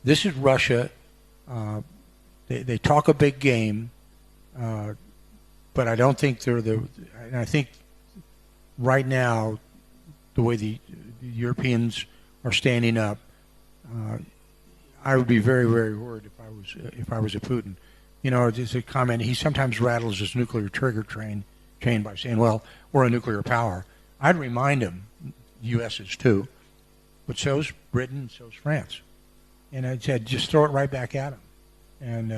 This is Russia. They talk a big game, but I don't think they're the. And I think right now, the way the Europeans are standing up, I would be very, very worried if I was a Putin. You know, just a comment. He sometimes rattles his nuclear trigger chain by saying, "Well, we're a nuclear power." I'd remind him, U.S. is too, but so's Britain, so's France, and I'd said just throw it right back at him, and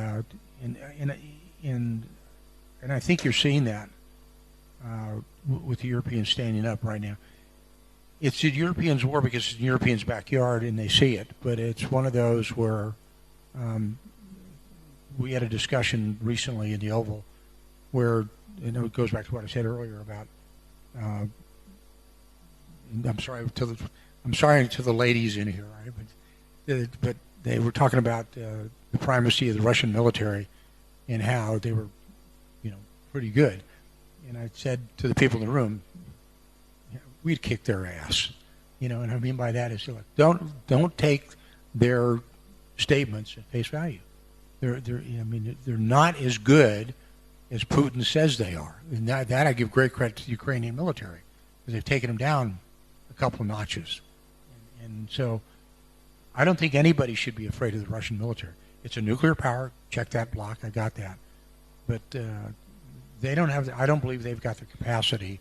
I think you're seeing that with the Europeans standing up right now. It's the Europeans' war because it's the Europeans' backyard and they see it, but it's one of those where we had a discussion recently in the Oval where, you know, it goes back to what I said earlier about. I'm sorry to the ladies in here, right? But they were talking about the primacy of the Russian military and how they were, you know, pretty good. And I said to the people in the room, we'd kick their ass, you know. And I mean by that is, like, don't take their statements at face value. They're not as good as Putin says they are, and that I give great credit to the Ukrainian military because they've taken them down a couple of notches, and so I don't think anybody should be afraid of the Russian military. It's a nuclear power. Check that block. I got that, but they don't have. I don't believe they've got the capacity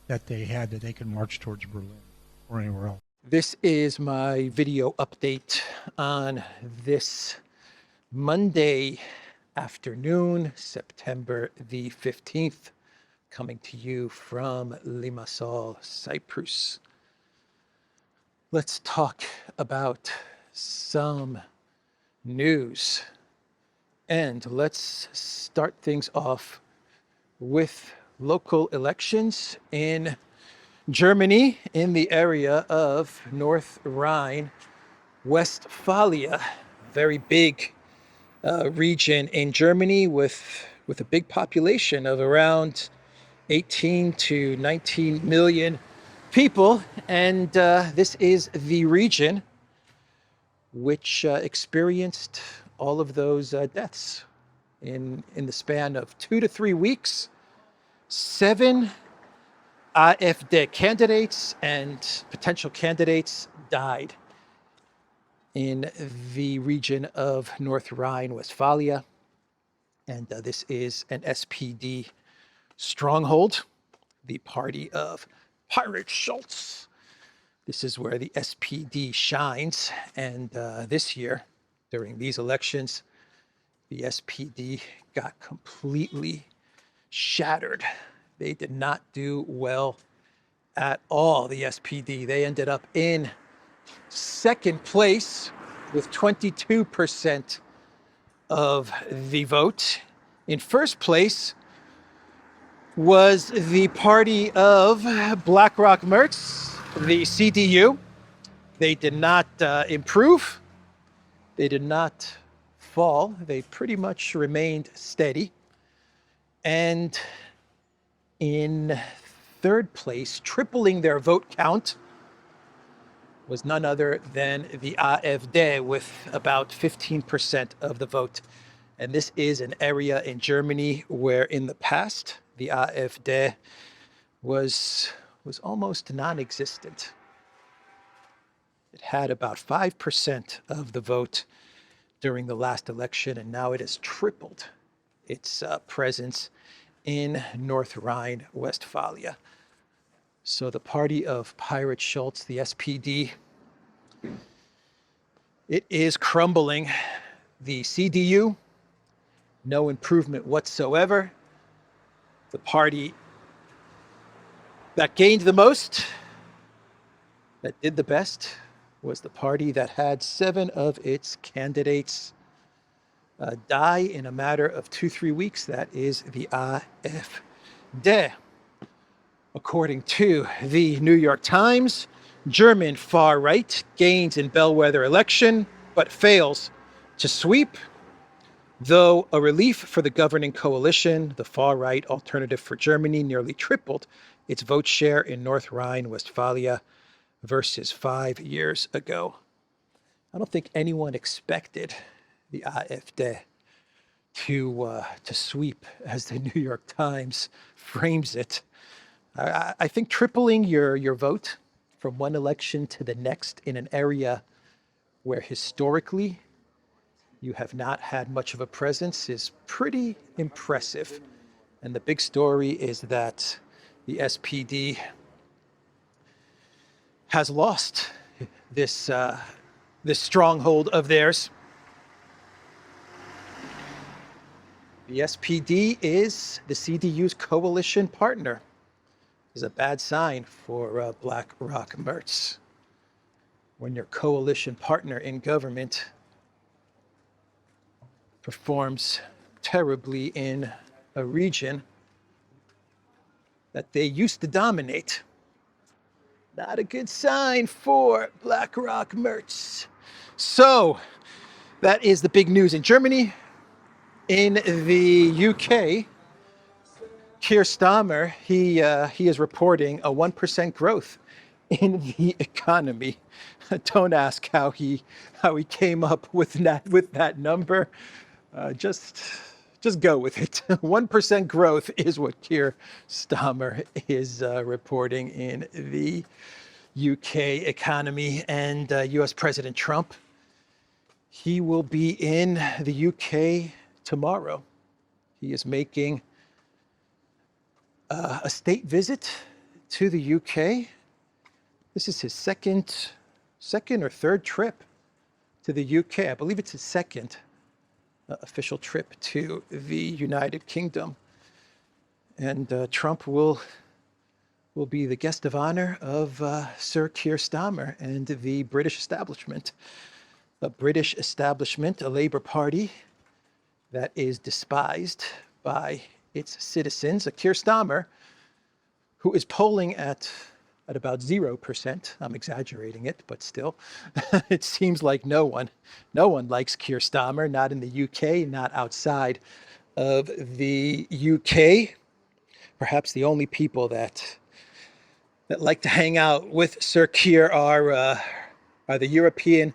that they had that they can march towards Berlin or anywhere else. This is my video update on this Monday afternoon, September the 15th, coming to you from Limassol, Cyprus. Let's talk about some news, and let's start things off with local elections in Germany, in the area of North Rhine-Westphalia, very big region in Germany with a big population of around 18 to 19 million people, and this is the region which experienced all of those deaths in the span of 2 to 3 weeks. 7 AfD candidates and potential candidates died in the region of North Rhine-Westphalia. And this is an SPD stronghold, the party of Pirate Schultz. This is where the SPD shines. And this year, during these elections, the SPD got completely shattered. They did not do well at all, the SPD. They ended up in second place with 22% of the vote. In first place was the party of BlackRock Merz, the CDU. They did not improve. They did not fall. They pretty much remained steady. And in third place, tripling their vote count, was none other than the AfD with about 15% of the vote. And this is an area in Germany where in the past, the AfD was almost non-existent. It had about 5% of the vote during the last election, and now it has tripled its presence in North Rhine-Westphalia. So the party of Pirate Schultz, the SPD, it is crumbling. The CDU, no improvement whatsoever. The party that gained the most, that did the best, was the party that had 7 of its candidates die in a matter of 2-3 weeks. That is the AfD. According to the New York Times, German far right gains in bellwether election, but fails to sweep. Though a relief for the governing coalition, the far right Alternative for Germany nearly tripled its vote share in North Rhine-Westphalia versus 5 years ago. I don't think anyone expected the AfD to sweep, as the New York Times frames it. I think tripling your vote from one election to the next in an area where historically you have not had much of a presence is pretty impressive. And the big story is that the SPD has lost this this stronghold of theirs. The SPD is the CDU's coalition partner. Is a bad sign for BlackRock Mertz. When your coalition partner in government performs terribly in a region that they used to dominate, not a good sign for BlackRock Mertz. So that is the big news in Germany. In the UK, Keir Starmer, he is reporting a 1% growth in the economy. Don't ask how he came up with that number. Just go with it. 1% growth is what Keir Starmer is reporting in the UK economy. And US President Trump, he will be in the UK tomorrow. He is making a state visit to the UK. This is his second or third trip to the UK. I believe it's his second official trip to the United Kingdom. And Trump will be the guest of honor of Sir Keir Starmer and the British establishment. A British establishment, a Labour Party that is despised by its citizens. A Keir Starmer who is polling at about 0%. I'm exaggerating it, but still, it seems like no one likes Keir Starmer, not in the UK, not outside of the UK. Perhaps the only people that like to hang out with Sir Keir are the European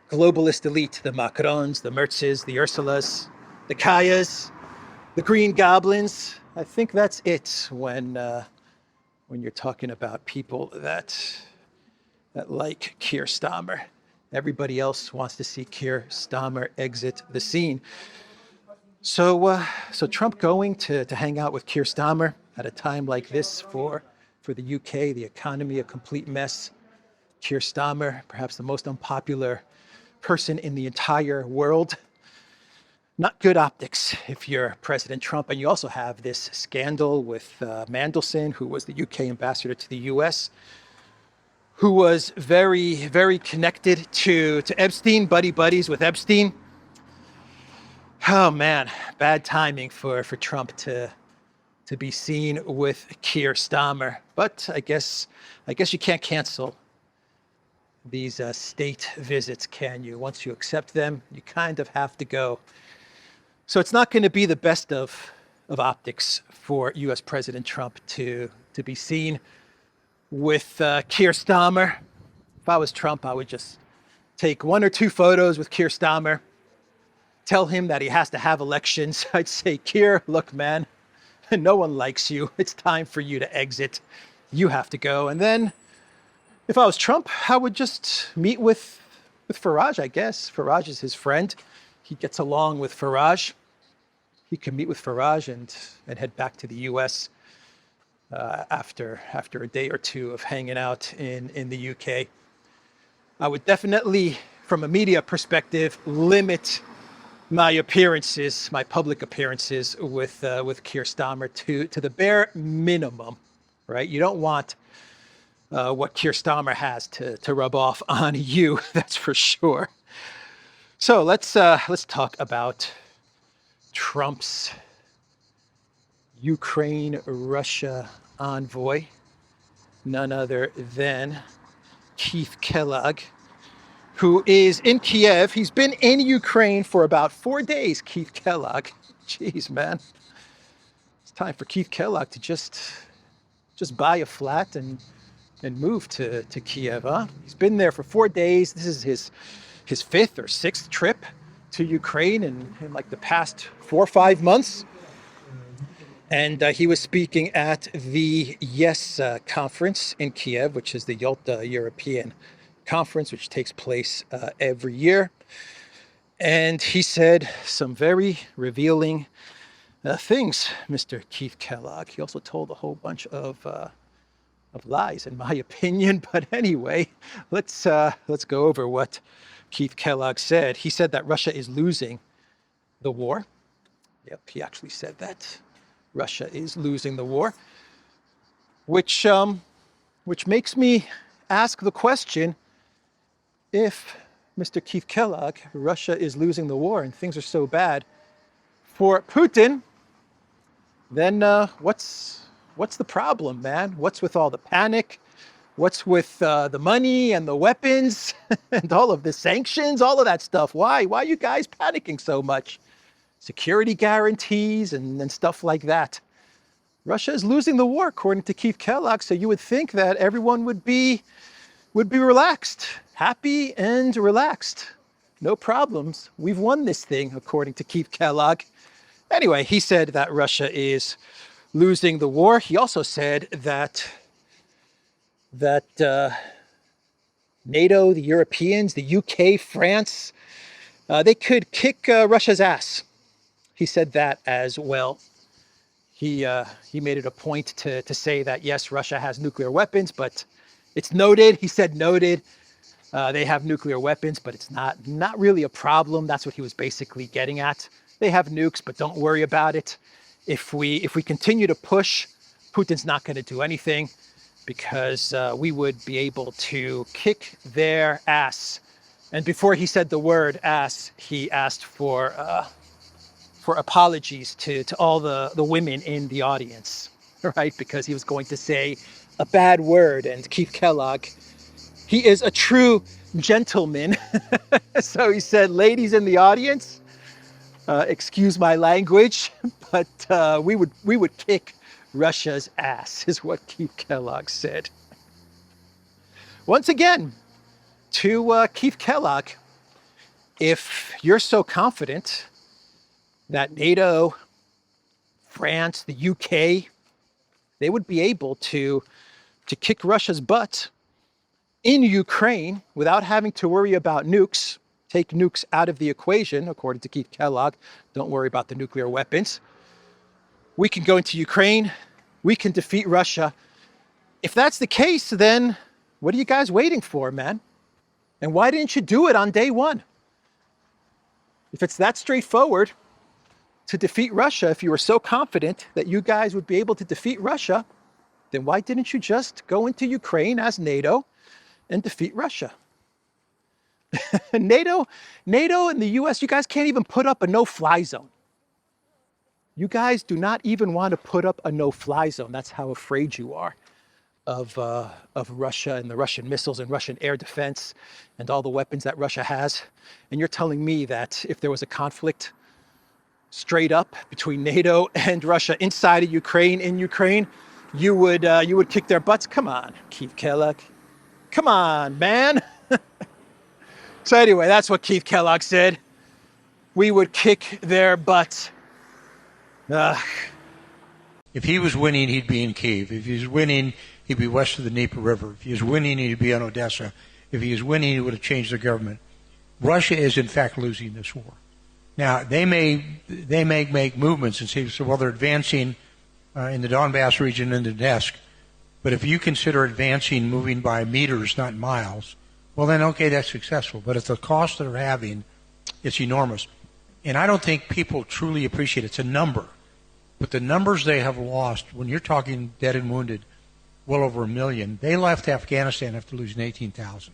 globalist elite, the Macrons, the Mertzes, the Ursulas, the Kayas, the Green Goblins. I think that's it when you're talking about people that like Keir Starmer. Everybody else wants to see Keir Starmer exit the scene. So Trump going to hang out with Keir Starmer at a time like this for the UK, the economy a complete mess. Keir Starmer, perhaps the most unpopular person in the entire world. Not good optics if you're President Trump. And you also have this scandal with Mandelson, who was the UK ambassador to the US, who was very, very connected to Epstein, buddies with Epstein. Oh man, bad timing for Trump to be seen with Keir Starmer. But I guess you can't cancel these state visits, can you? Once you accept them, you kind of have to go. So it's not going to be the best of optics for US President Trump to be seen with Keir Starmer. If I was Trump, I would just take 1 or 2 photos with Keir Starmer, tell him that he has to have elections. I'd say, Keir, look, man, no one likes you. It's time for you to exit. You have to go. And then if I was Trump, I would just meet with Farage, I guess. Farage is his friend. He gets along with Farage. He can meet with Farage and head back to the US after a day or two of hanging out in the UK. I would definitely, from a media perspective, limit my appearances, my public appearances with Keir Starmer to the bare minimum, right? You don't want what Keir Starmer has to rub off on you, that's for sure. So let's talk about Trump's Ukraine-Russia envoy, none other than Keith Kellogg, who is in Kyiv. He's been in Ukraine for about 4 days, Keith Kellogg. Jeez, man. It's time for Keith Kellogg to just buy a flat and move to Kyiv, huh? He's been there for 4 days. This is his fifth or sixth trip to Ukraine in like the past 4 or 5 months. And he was speaking at the YES conference in Kyiv, which is the Yalta European conference, which takes place every year. And he said some very revealing things, Mr. Keith Kellogg. He also told a whole bunch of lies, in my opinion. But anyway, let's go over what Keith Kellogg said. He said that Russia is losing the war. Yep, he actually said that. Russia is losing the war, which makes me ask the question, if Mr. Keith Kellogg, Russia is losing the war and things are so bad for Putin, then what's the problem, man? What's with all the panic? What's with the money and the weapons and all of the sanctions, all of that stuff? Why are you guys panicking so much? Security guarantees and stuff like that. Russia is losing the war, according to Keith Kellogg, so you would think that everyone would be relaxed, happy and relaxed. No problems. We've won this thing, according to Keith Kellogg. Anyway, he said that Russia is losing the war. He also said that NATO, the Europeans, the UK, France, they could kick Russia's ass. He said that as well. He made it a point to say that, yes, Russia has nuclear weapons, but it's noted. He said noted. They have nuclear weapons, but it's not really a problem. That's what he was basically getting at. They have nukes, but don't worry about it. If we continue to push, Putin's not going to do anything, because we would be able to kick their ass. And before he said the word ass, he asked for apologies to all the women in the audience, right? Because he was going to say a bad word. And Keith Kellogg, he is a true gentleman. So he said, ladies in the audience, excuse my language, but we would kick Russia's ass, is what Keith Kellogg said. Once again, to Keith Kellogg, if you're so confident that NATO, France, the UK, they would be able to kick Russia's butt in Ukraine without having to worry about nukes, take nukes out of the equation, according to Keith Kellogg, don't worry about the nuclear weapons. We can go into Ukraine, we can defeat Russia. If that's the case, then what are you guys waiting for, man? And why didn't you do it on day one? If it's that straightforward to defeat Russia, if you were so confident that you guys would be able to defeat Russia, then why didn't you just go into Ukraine as NATO and defeat Russia? NATO and the US, you guys can't even put up a no-fly zone. You guys do not even want to put up a no-fly zone. That's how afraid you are of Russia and the Russian missiles and Russian air defense and all the weapons that Russia has. And you're telling me that if there was a conflict straight up between NATO and Russia inside of Ukraine, in Ukraine, you would kick their butts? Come on, Keith Kellogg. Come on, man. So anyway, that's what Keith Kellogg said. We would kick their butts. If he was winning, he'd be in Kyiv. If he was winning, he'd be west of the Dnieper River. If he was winning, he'd be in Odessa. If he was winning, he would have changed the government. Russia is, in fact, losing this war. Now, they may make movements and say, so, well, they're advancing in the Donbass region and Donetsk. But if you consider advancing moving by meters, not miles, well, then, okay, that's successful. But at the cost they're having, it's enormous. And I don't think people truly appreciate it. It's a number. But the numbers they have lost, when you're talking dead and wounded, well over 1 million, they left Afghanistan after losing 18,000.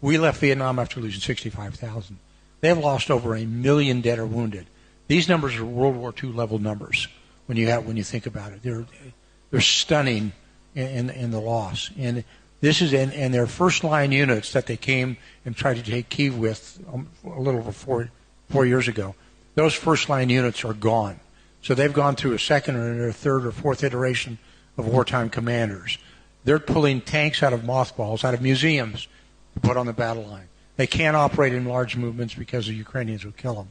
We left Vietnam after losing 65,000. They've lost over 1 million dead or wounded. These numbers are World War II level numbers when you think about it. They're stunning in the loss. And this is in their first line units that they came and tried to take Kyiv with a little over four years ago. Those first line units are gone. So they've gone through a second or a third or fourth iteration of wartime commanders. They're pulling tanks out of mothballs, out of museums, to put on the battle line. they can't operate in large movements because the Ukrainians will kill them.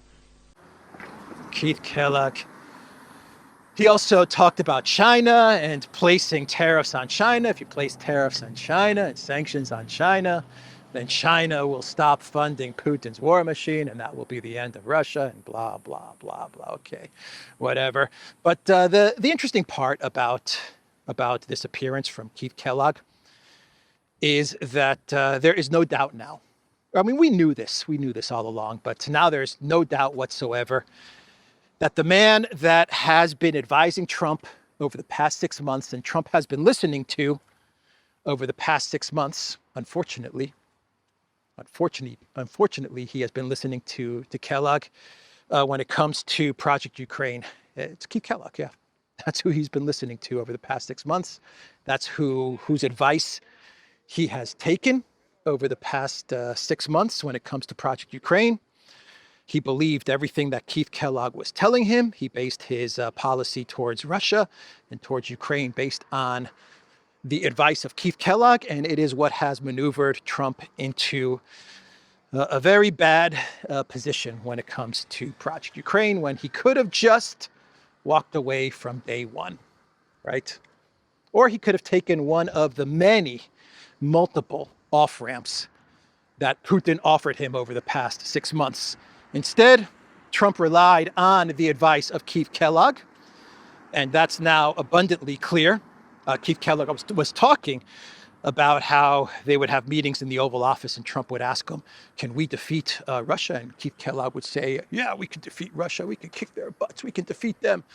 Keith Kellogg. He also talked about China and placing tariffs on China. If you place tariffs on China and sanctions on China, then China will stop funding Putin's war machine, and that will be the end of Russia, and blah, blah, blah, blah. Okay, whatever. But the interesting part about this appearance from Keith Kellogg is that there is no doubt now. I mean, we knew this all along, but now there's no doubt whatsoever that the man that has been advising Trump over the past 6 months and Trump has been listening to over the past 6 months, unfortunately, he has been listening to Kellogg when it comes to Project Ukraine. It's Keith Kellogg, yeah. That's who he's been listening to over the past 6 months. That's whose advice he has taken over the past 6 months when it comes to Project Ukraine. He believed everything that Keith Kellogg was telling him. He based his policy towards Russia and towards Ukraine based on the advice of Keith Kellogg, and it is what has maneuvered Trump into a very bad position when it comes to Project Ukraine, when he could have just walked away from day one, right? Or he could have taken one of the multiple off-ramps that Putin offered him over the past 6 months. Instead, Trump relied on the advice of Keith Kellogg, and that's now abundantly clear. Keith Kellogg was talking about how they would have meetings in the Oval Office, and Trump would ask him, can we defeat Russia? And Keith Kellogg would say, yeah, we can defeat Russia. We can kick their butts. We can defeat them.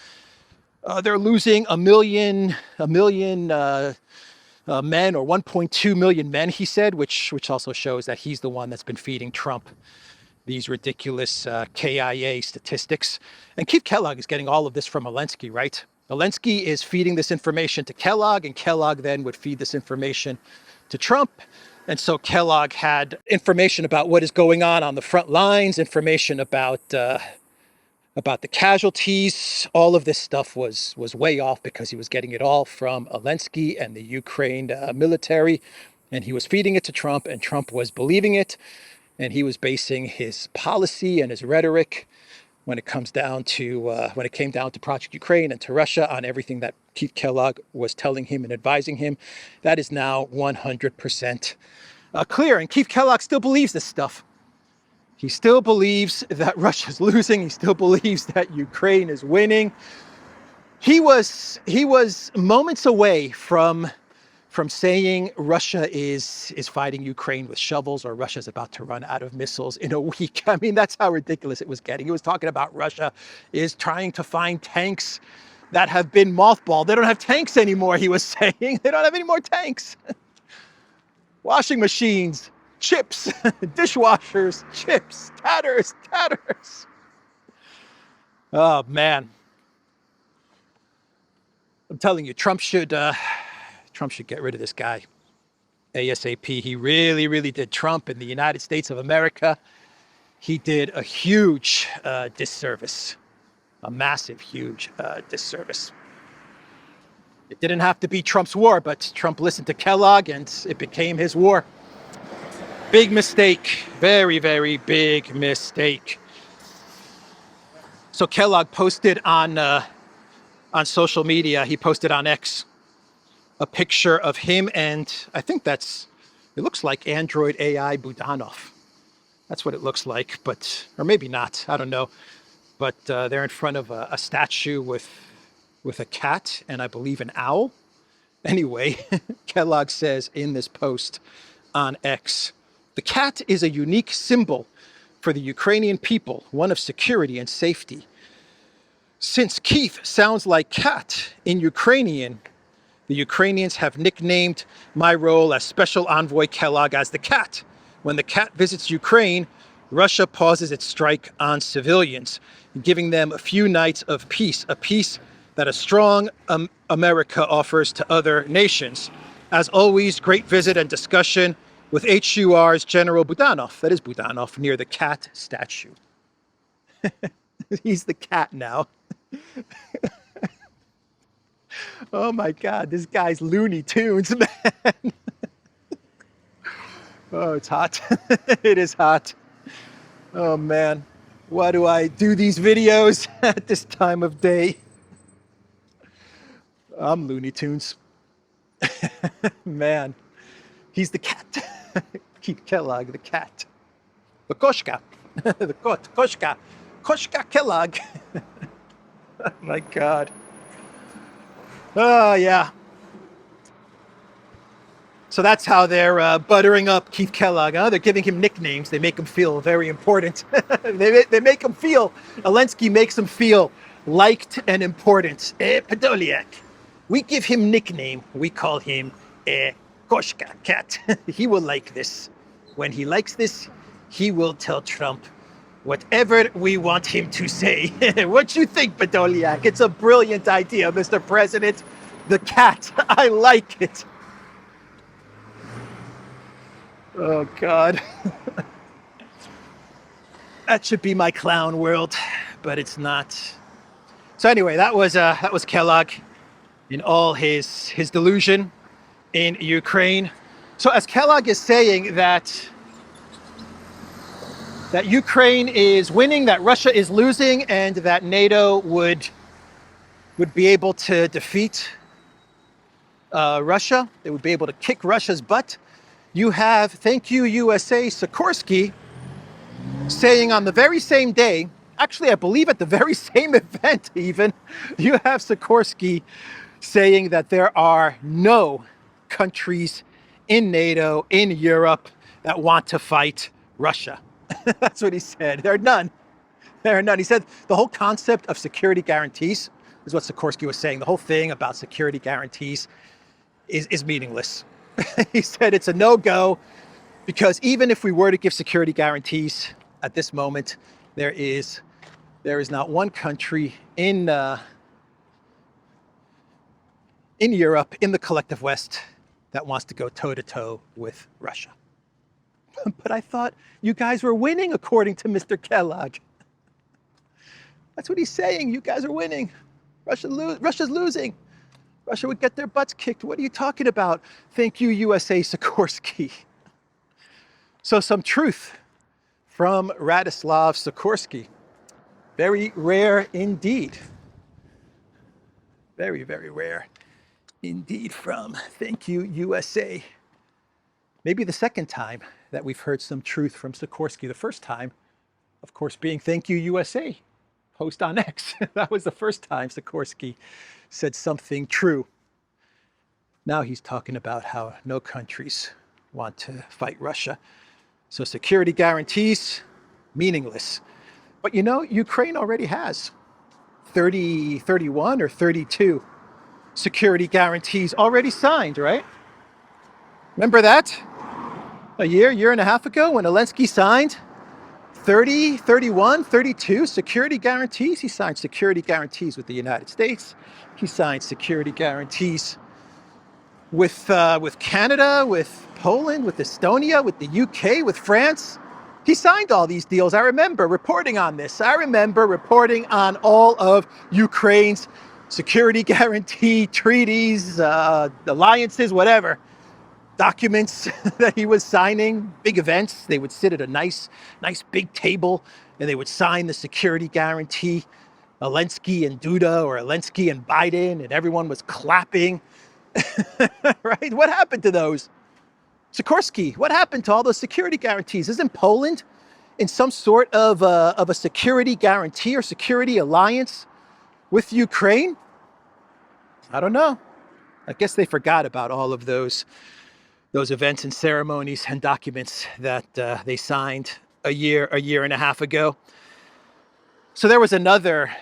They're losing a million men, or 1.2 million men, he said, which also shows that he's the one that's been feeding Trump these ridiculous KIA statistics. And Keith Kellogg is getting all of this from Zelensky, right? Zelensky is feeding this information to Kellogg, and Kellogg then would feed this information to Trump. And so Kellogg had information about what is going on the front lines, information about the casualties. All of this stuff was way off because he was getting it all from Zelensky and the Ukraine military, and he was feeding it to Trump, and Trump was believing it. And he was basing his policy and his rhetoric when it came down to Project Ukraine and to Russia on everything that Keith Kellogg was telling him and advising him. That is now 100% clear. And Keith Kellogg still believes this stuff. He still believes that Russia's losing. He still believes that Ukraine is winning. He was moments away from saying Russia is fighting Ukraine with shovels, or Russia's about to run out of missiles in a week. I mean, that's how ridiculous it was getting. He was talking about Russia is trying to find tanks that have been mothballed. They don't have tanks anymore, he was saying. They don't have any more tanks. Washing machines, chips, dishwashers, chips, tatters. Oh, man. I'm telling you, Trump should get rid of this guy ASAP. He really, really did Trump in the United States of America. He did a huge disservice, a massive, huge disservice. It didn't have to be Trump's war, but Trump listened to Kellogg and it became his war. Big mistake, very, very big mistake. So Kellogg posted on social media, he posted on X, a picture of him and I think it looks like Android AI Budanov. That's what it looks like, or maybe not, I don't know. But they're in front of a statue with a cat and I believe an owl. Anyway, Kellogg says in this post on X, the cat is a unique symbol for the Ukrainian people, one of security and safety. Since Kyiv sounds like cat in Ukrainian, the Ukrainians have nicknamed my role as Special Envoy Kellogg as the cat. When the cat visits Ukraine, Russia pauses its strike on civilians, giving them a few nights of peace, a peace that a strong America offers to other nations. As always, great visit and discussion with HUR's General Budanov, that is Budanov, near the cat statue. He's the cat now. Oh my God, this guy's Looney Tunes, man. Oh, it's hot. It is hot. Oh man, why do I do these videos at this time of day? I'm Looney Tunes. Man, he's the cat. Keith Kellogg, the cat. The Koshka. The Koshka. Koshka Kellogg. Oh my God. Oh, yeah. So that's how they're buttering up Keith Kellogg. Huh? They're giving him nicknames. They make him feel very important. They make him feel, Zelensky makes him feel liked and important. Podolyak. We give him nickname. We call him Koshka, cat. He will like this. When he likes this, he will tell Trump whatever we want him to say. What you think, Podolyak? It's a brilliant idea, Mr. President. The cat. I like it. Oh, God. That should be my clown world, but it's not. So anyway, that was Kellogg in all his delusion in Ukraine. So as Kellogg is saying that Ukraine is winning, that Russia is losing, and that NATO would be able to defeat Russia. They would be able to kick Russia's butt. You have, thank you, USA, Sikorski saying on the very same day, actually, I believe at the very same event even, you have Sikorski saying that there are no countries in NATO, in Europe, that want to fight Russia. That's what he said. There are none. There are none. He said the whole concept of security guarantees is what Sikorski was saying. The whole thing about security guarantees is meaningless. He said it's a no-go because even if we were to give security guarantees at this moment, there is not one country in Europe, in the collective West, that wants to go toe-to-toe with Russia. But I thought you guys were winning, according to Mr. Kellogg. That's what he's saying. You guys are winning. Russia's losing. Russia would get their butts kicked. What are you talking about? Thank you, USA, Sikorski. So some truth from Radoslav Sikorski. Very rare indeed. Very, very rare indeed from Thank you, USA. Maybe the second time that we've heard some truth from Sikorski. The first time, of course, being Thank you, USA, post on X. That was the first time Sikorski said something true. Now he's talking about how no countries want to fight Russia. So security guarantees, meaningless. But you know, Ukraine already has 31 or 32 security guarantees already signed, right? Remember that? A year and a half ago when Zelensky signed 30, 31, 32 security guarantees. He signed security guarantees with the United States. He signed security guarantees with Canada, with Poland, with Estonia, with the UK, with France. He signed all these deals. I remember reporting on this. I remember reporting on all of Ukraine's security guarantee treaties, alliances, whatever. Documents that he was signing, big events. They would sit at a nice big table and they would sign the security guarantee. Zelensky and Duda, or Zelensky and Biden, and everyone was clapping. Right? What happened to those? Sikorski, what happened to all those security guarantees? Isn't Poland in some sort of a security guarantee or security alliance with Ukraine? I don't know. I guess they forgot about all of those events and ceremonies and documents that they signed a year and a half ago. So there was another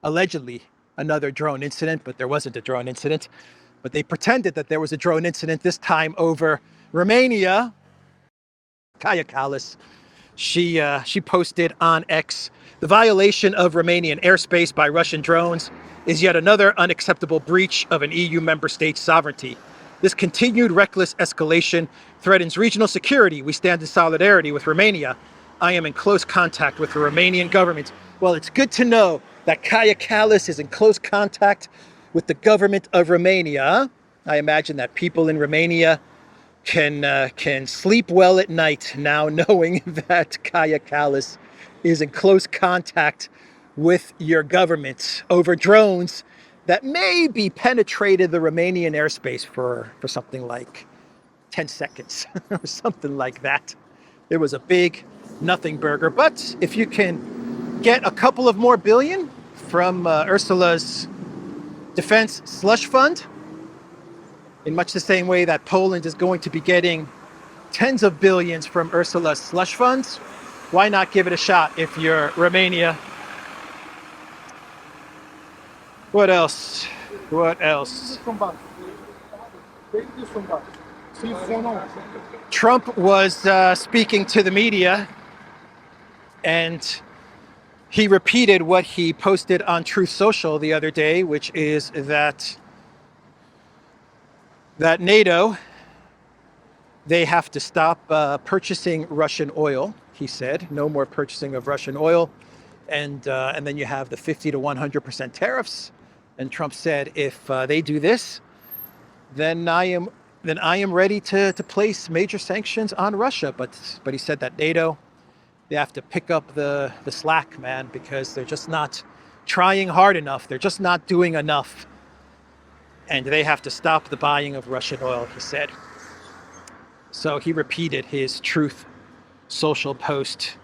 allegedly another drone incident, but there wasn't a drone incident. But they pretended that there was a drone incident, this time over Romania. Kaja Kallas, she posted on X, the violation of Romanian airspace by Russian drones is yet another unacceptable breach of an EU member state's sovereignty. This continued reckless escalation threatens regional security. We stand in solidarity with Romania. I am in close contact with the Romanian government. Well, it's good to know that Kaja Kallas is in close contact with the government of Romania. I imagine that people in Romania can sleep well at night now, knowing that Kaya Kallas is in close contact with your government over drones that maybe penetrated the Romanian airspace for something like 10 seconds or something like that. It was a big nothing burger. But if you can get a couple of more billion from Ursula's defense slush fund, in much the same way that Poland is going to be getting tens of billions from Ursula's slush funds, why not give it a shot if you're Romania? What else? What else? Trump was speaking to the media, and he repeated what he posted on Truth Social the other day, which is that NATO, they have to stop purchasing Russian oil. He said, no more purchasing of Russian oil. And then you have the 50 to 100% tariffs. And Trump said, if they do this, then I am ready to place major sanctions on Russia. But he said that NATO, they have to pick up the slack, man, because they're just not trying hard enough. They're just not doing enough. And they have to stop the buying of Russian oil, he said. So he repeated his Truth Social post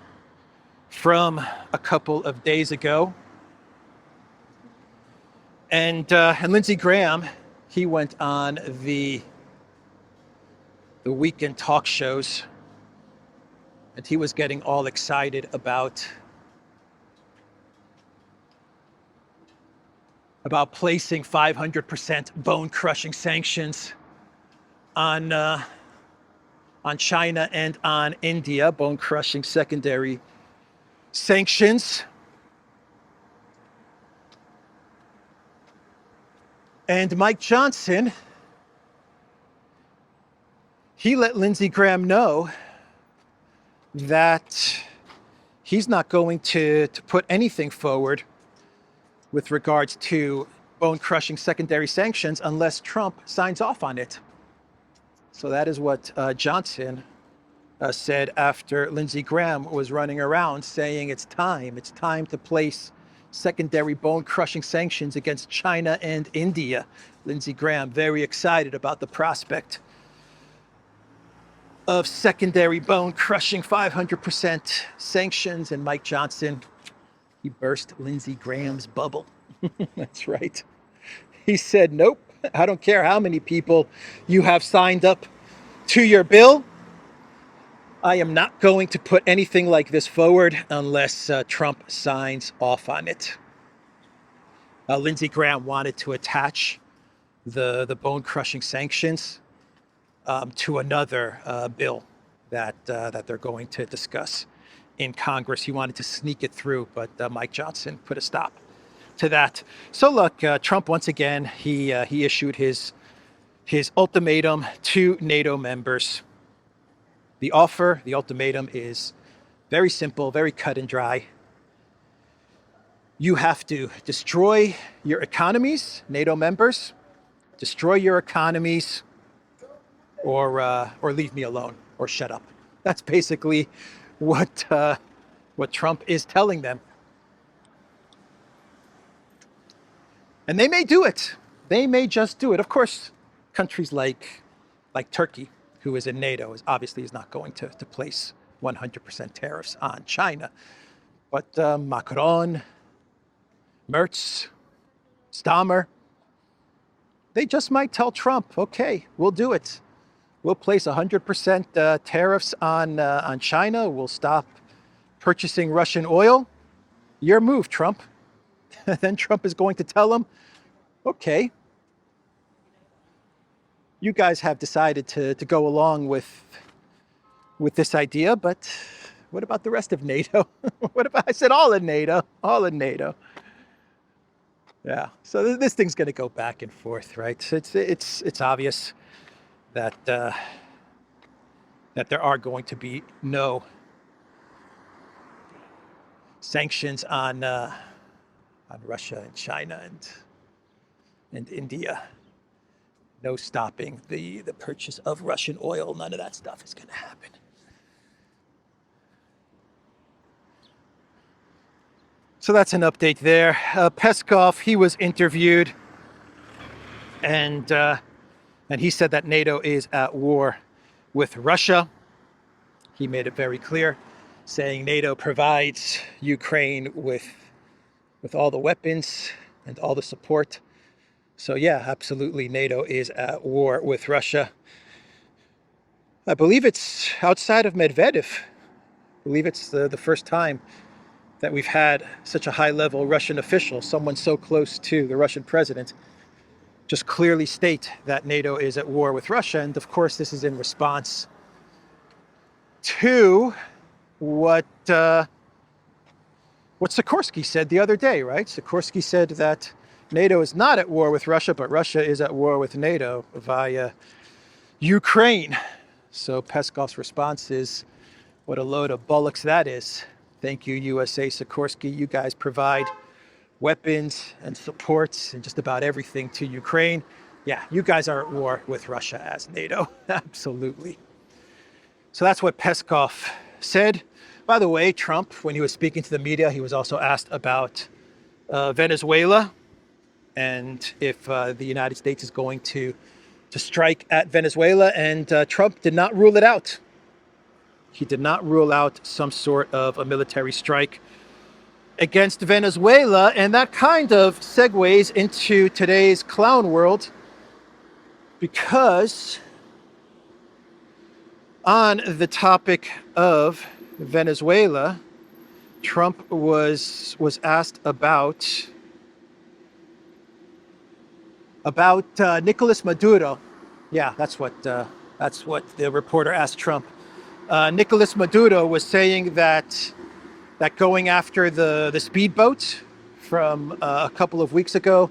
from a couple of days ago. And Lindsey Graham, he went on the weekend talk shows, and he was getting all excited about placing 500% bone-crushing sanctions on China and on India, bone-crushing secondary sanctions. And Mike Johnson, he let Lindsey Graham know that he's not going to put anything forward with regards to bone-crushing secondary sanctions unless Trump signs off on it. So that is what Johnson said after Lindsey Graham was running around saying it's time to place secondary bone-crushing sanctions against China and India. Lindsey Graham very excited about the prospect of secondary bone-crushing 500% sanctions, and Mike Johnson, he burst Lindsey Graham's bubble. That's right. He said, nope, I don't care how many people you have signed up to your bill. I am not going to put anything like this forward unless Trump signs off on it. Lindsey Graham wanted to attach the bone-crushing sanctions to another bill that they're going to discuss in Congress. He wanted to sneak it through, but Mike Johnson put a stop to that. So look, Trump once again, he issued his ultimatum to NATO members. The ultimatum is very simple, very cut and dry. You have to destroy your economies, NATO members, destroy your economies, or leave me alone, or shut up. That's basically what Trump is telling them. And they may do it. They may just do it. Of course, countries like Turkey, who is in NATO, is not going to place 100% tariffs on China. But Macron, Merz, Stammer, they just might tell Trump, okay, we'll do it. We'll place 100% tariffs on China. We'll stop purchasing Russian oil. Your move, Trump. Then Trump is going to tell them, okay, you guys have decided to go along with this idea, but what about the rest of NATO? What about, I said all in NATO, all in NATO. Yeah, so this thing's going to go back and forth, right? It's obvious that there are going to be no sanctions on Russia and China and India. no stopping the purchase of Russian oil. None of that stuff is going to happen. So that's an update there. Peskov, he was interviewed, and he said that NATO is at war with Russia. He made it very clear, saying NATO provides Ukraine with all the weapons and all the support. So yeah, absolutely, NATO is at war with Russia. I believe it's outside of Medvedev. I believe it's the first time that we've had such a high-level Russian official, someone so close to the Russian president, just clearly state that NATO is at war with Russia. And of course, this is in response to what Sikorski said the other day, right? Sikorski said that NATO is not at war with Russia, but Russia is at war with NATO via Ukraine. So Peskov's response is, what a load of bollocks that is. Thank you, USA, Sikorski. You guys provide weapons and supports and just about everything to Ukraine. Yeah, you guys are at war with Russia as NATO. Absolutely. So that's what Peskov said. By the way, Trump, when he was speaking to the media, he was also asked about Venezuela and if the United States is going to strike at Venezuela. And Trump did not rule it out. He did not rule out some sort of a military strike against Venezuela. And that kind of segues into today's clown world, because on the topic of Venezuela, Trump was asked about Nicolas Maduro. Yeah, that's what the reporter asked Trump. Nicolas Maduro was saying that going after the speedboat from a couple of weeks ago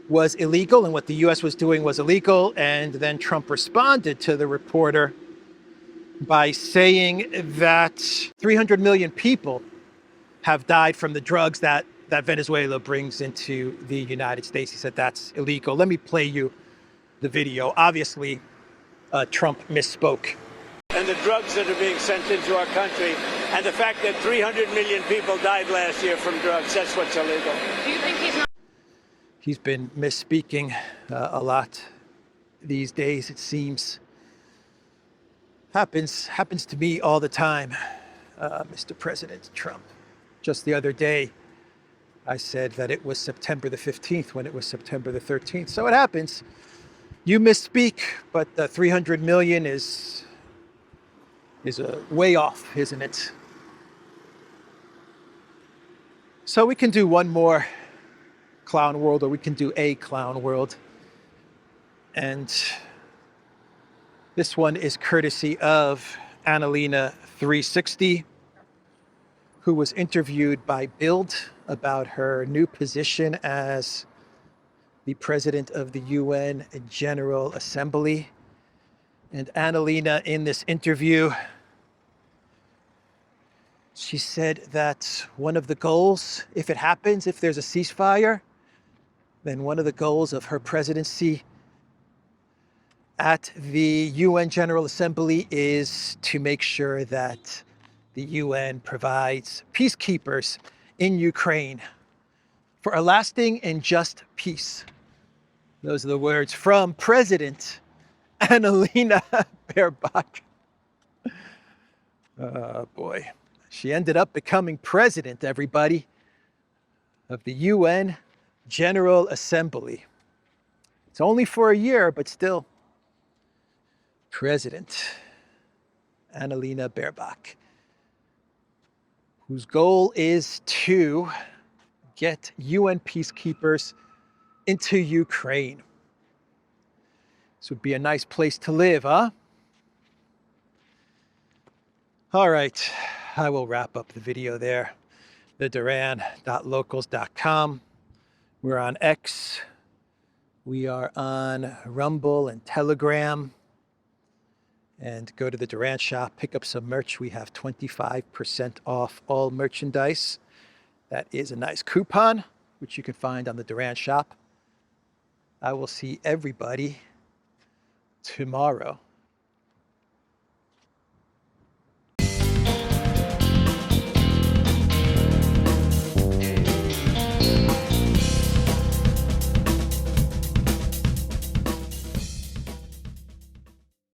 was illegal, and what the U.S. was doing was illegal. And then Trump responded to the reporter by saying that 300 million people have died from the drugs that Venezuela brings into the United States. He said that's illegal. Let me play you the video. Obviously, Trump misspoke. And the drugs that are being sent into our country, and the fact that 300 million people died last year from drugs, that's what's illegal. Do you think he's not? He's been misspeaking a lot these days, it seems. Happens to me all the time, Mr. President Trump. Just the other day, I said that it was September the 15th when it was September the 13th. So it happens. You misspeak, but 300 million is a way off, isn't it? So we can do one more clown world, or we can do a clown world. And this one is courtesy of Annalena360, who was interviewed by Bild about her new position as the president of the UN General Assembly. And Annalena, in this interview, she said that one of the goals, if it happens, if there's a ceasefire, then one of the goals of her presidency at the UN General Assembly is to make sure that the UN provides peacekeepers in Ukraine for a lasting and just peace. Those are the words from President Annalena Baerbock. Oh boy. She ended up becoming president, everybody, of the UN General Assembly. It's only for a year, but still. President Annalena Baerbock, whose goal is to get UN peacekeepers into Ukraine. This would be a nice place to live, huh? All right, I will wrap up the video there. theduran.locals.com. We're on X. We are on Rumble and Telegram. And go to the Duran shop, pick up some merch. We have 25% off all merchandise. That is a nice coupon, which you can find on the Duran shop. I will see everybody tomorrow.